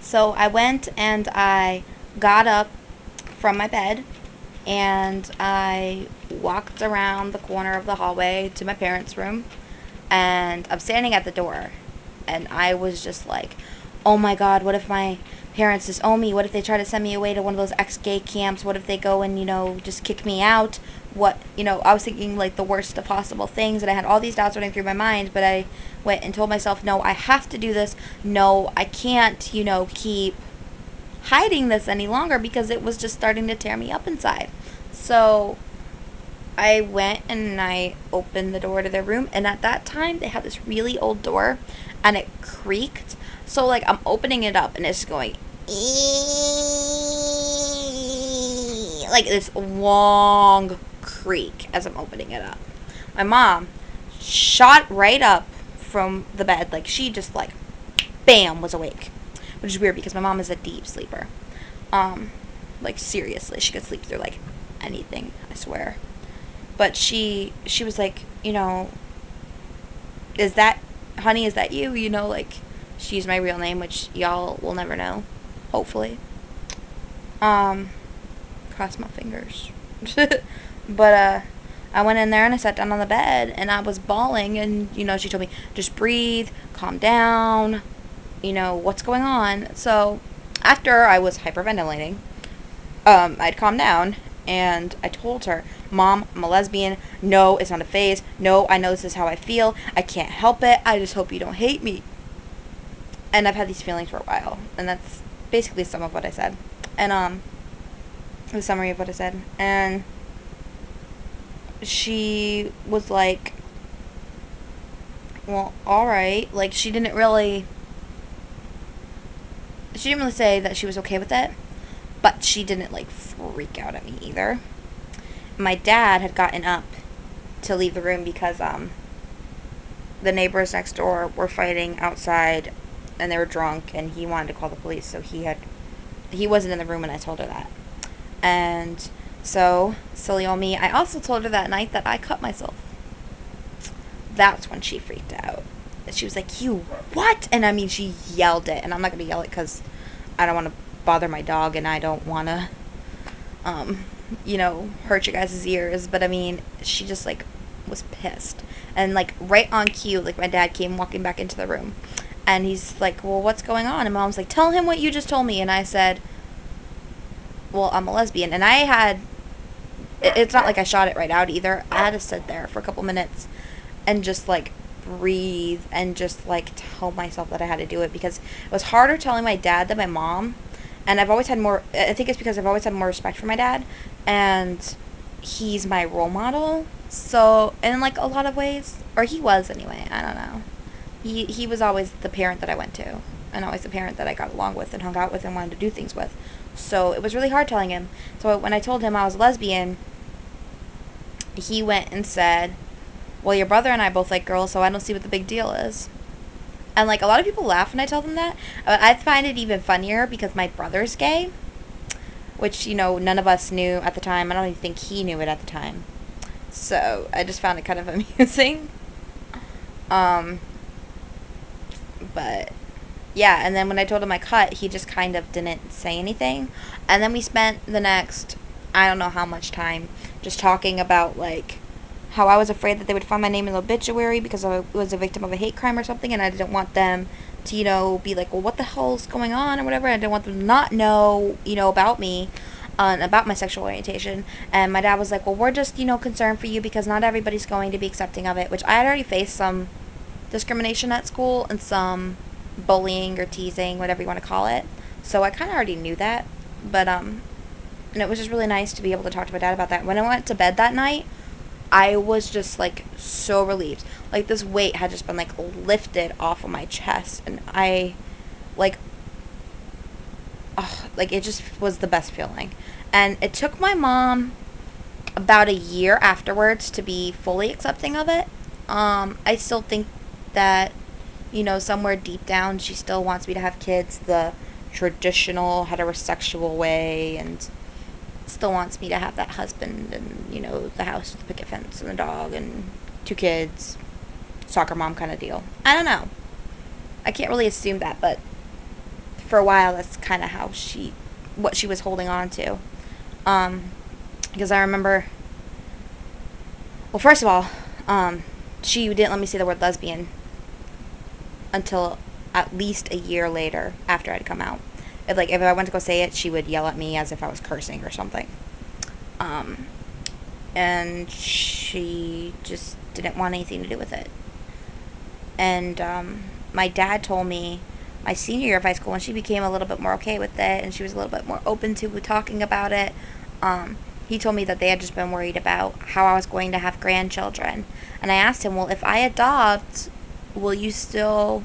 So I went and I got up from my bed and I walked around the corner of the hallway to my parents' room, and I'm standing at the door, and I was just like, oh my god, what if my parents disown me? What if they try to send me away to one of those ex-gay camps? What if they go and, just kick me out? I was thinking like the worst of possible things, and I had all these doubts running through my mind, but I went and told myself, no, I have to do this. No, I can't, keep hiding this any longer because it was just starting to tear me up inside. So I went and I opened the door to their room, and at that time they had this really old door and it creaked. So like I'm opening it up and it's going like this long creak as I'm opening it up. My mom shot right up from the bed, like she just like bam was awake, which is weird because my mom is a deep sleeper. Um, like seriously, she could sleep through like anything, I swear. But she was like, is that, honey, is that you? Like she used my real name, which y'all will never know, hopefully. Um, Cross my fingers. But I went in there and I sat down on the bed and I was bawling, and she told me just breathe, calm down, what's going on. So after I was hyperventilating, I'd calm down and I told her, Mom, I'm a lesbian. No, it's not a phase. No, I know this is how I feel. I can't help it. I just hope you don't hate me. And I've had these feelings for a while, and that's basically some of what I said. And the summary of what I said. And she was like, well, all right. Like she didn't really say that she was okay with it, but she didn't like freak out at me either. My dad had gotten up to leave the room because the neighbors next door were fighting outside and they were drunk and he wanted to call the police, so he wasn't in the room when I told her that. And so, silly old me, I also told her that night that I cut myself. That's when she freaked out. She was like, you what? And I mean, she yelled it, and I'm not going to yell it because I don't want to bother my dog and I don't want to hurt your guys' ears. But I mean, she just like was pissed. And like right on cue, like my dad came walking back into the room, and he's like, well, what's going on? And Mom's like, tell him what you just told me. And I said, well, I'm a lesbian. And it's not like I shot it right out either. I had to sit there for a couple minutes and just like breathe and just like tell myself that I had to do it, because it was harder telling my dad than my mom. And I think it's because I've always had more respect for my dad, and he's my role model. So, in like a lot of ways, or he was anyway, I don't know. He was always the parent that I went to, and always the parent that I got along with and hung out with and wanted to do things with. So, it was really hard telling him. So, when I told him I was a lesbian, he went and said, well, your brother and I both like girls, so I don't see what the big deal is. And like a lot of people laugh when I tell them that. I find it even funnier because my brother's gay, which none of us knew at the time. I don't even think he knew it at the time. So I just found it kind of amusing. Um, but yeah, and then when I told him I cut, he just kind of didn't say anything. And then we spent the next, I don't know how much time, just talking about like how I was afraid that they would find my name in the obituary because I was a victim of a hate crime or something, and I didn't want them to, be like, well, what the hell's going on or whatever. I didn't want them to not know, about me and about my sexual orientation. And my dad was like, well, we're just, concerned for you because not everybody's going to be accepting of it, which I had already faced some discrimination at school and some bullying or teasing, whatever you want to call it. So I kind of already knew that. But, and it was just really nice to be able to talk to my dad about that. When I went to bed that night, I was just like so relieved. Like this weight had just been like lifted off of my chest, and I like like it just was the best feeling. And it took my mom about a year afterwards to be fully accepting of it. I still think that somewhere deep down she still wants me to have kids the traditional heterosexual way, and still wants me to have that husband and, the house with the picket fence and the dog and 2 kids, soccer mom kind of deal. I don't know. I can't really assume that, but for a while, that's kind of what she was holding on to. Um, because I remember, well, first of all, she didn't let me say the word lesbian until at least a year later after I'd come out. If I went to go say it, she would yell at me as if I was cursing or something. Um, and she just didn't want anything to do with it. And my dad told me my senior year of high school, when she became a little bit more okay with it and she was a little bit more open to talking about it, he told me that they had just been worried about how I was going to have grandchildren. And I asked him, well, if I adopt, will you still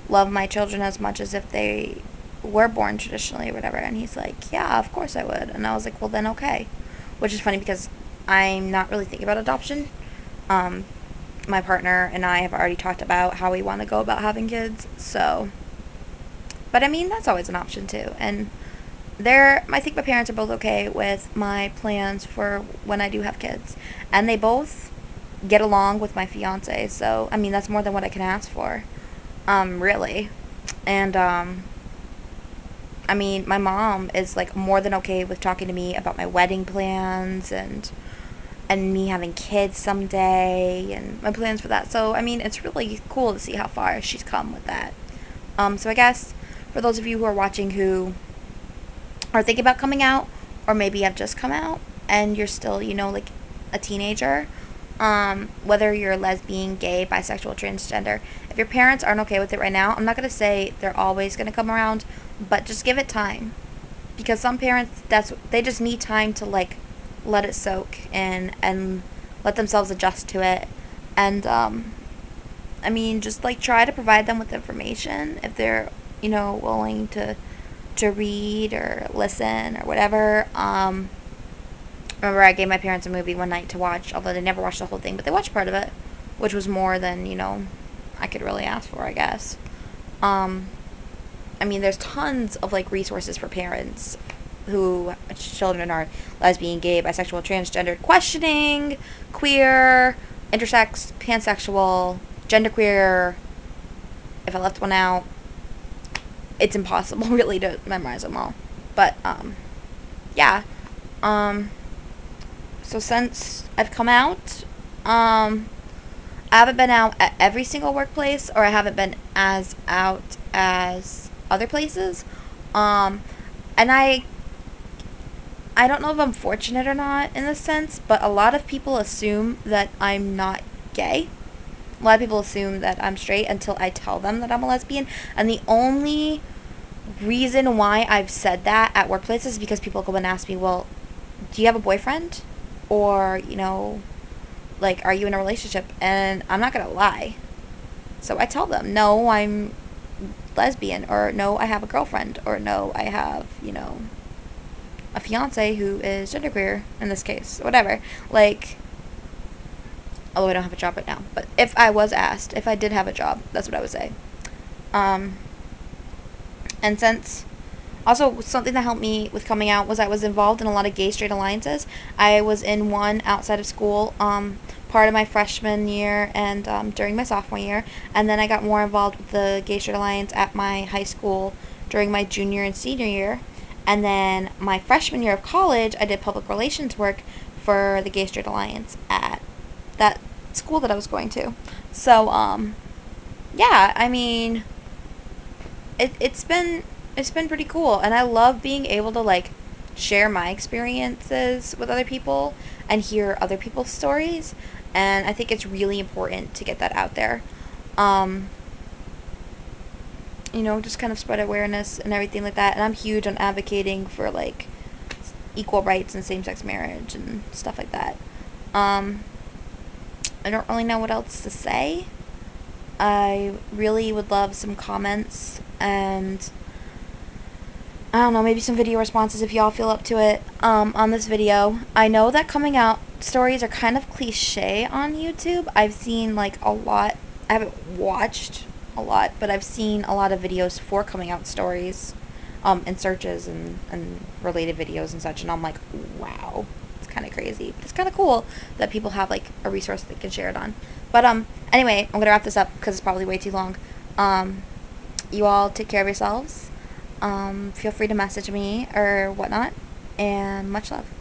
love my children as much as if they were born traditionally or whatever? And he's like, yeah, of course I would. And I was like, well, then okay. Which is funny because I'm not really thinking about adoption. My partner and I have already talked about how we want to go about having kids. So, but I mean, that's always an option too. And I think my parents are both okay with my plans for when I do have kids. And they both get along with my fiance. So, I mean, that's more than what I can ask for. Really. And, I mean, my mom is like more than okay with talking to me about my wedding plans and me having kids someday and my plans for that. So, I mean, it's really cool to see how far she's come with that. So I guess for those of you who are watching who are thinking about coming out or maybe have just come out and you're still, like a teenager, whether you're lesbian, gay, bisexual, transgender, if your parents aren't okay with it right now, I'm not going to say they're always going to come around, but just give it time. Because some parents, they just need time to like let it soak and let themselves adjust to it. And I mean, just like try to provide them with information if they're willing to read or listen or whatever. Remember, I gave my parents a movie one night to watch, although they never watched the whole thing, but they watched part of it, which was more than I could really ask for, I guess. I mean, there's tons of like resources for parents who children are lesbian, gay, bisexual, transgender, questioning, queer, intersex, pansexual, genderqueer. If I left one out, it's impossible really to memorize them all. But yeah. So since I've come out, I haven't been out at every single workplace, or I haven't been as out as other places. And I don't know if I'm fortunate or not in this sense, but a lot of people assume that I'm not gay. A lot of people assume that I'm straight until I tell them that I'm a lesbian. And the only reason why I've said that at workplaces is because people go and ask me, well, do you have a boyfriend? Or, like, are you in a relationship? And I'm not going to lie. So I tell them, no, I'm lesbian, or no, I have a girlfriend, or no, I have, a fiance who is genderqueer in this case, whatever. Like, although I don't have a job right now, but if I was asked, if I did have a job, that's what I would say. And since also something that helped me with coming out was I was involved in a lot of gay straight alliances. I was in one outside of school, part of my freshman year and during my sophomore year, and then I got more involved with the gay straight alliance at my high school during my junior and senior year. And then my freshman year of college, I did public relations work for the Gay Straight Alliance at that school that I was going to. So, yeah, I mean, it's been pretty cool, and I love being able to like share my experiences with other people and hear other people's stories, and I think it's really important to get that out there. Um, just kind of spread awareness and everything like that. And I'm huge on advocating for like equal rights and same-sex marriage and stuff like that. I don't really know what else to say. I really would love some comments and I don't know, maybe some video responses if y'all feel up to it on this video. I know that coming out stories are kind of cliche on YouTube. I've seen like a lot. I haven't watched a lot, but I've seen a lot of videos for coming out stories and searches and related videos and such, and I'm like, wow, it's kind of crazy. But it's kind of cool that people have like a resource they can share it on. But anyway, I'm gonna wrap this up because it's probably way too long. You all take care of yourselves. Feel free to message me or whatnot. And much love.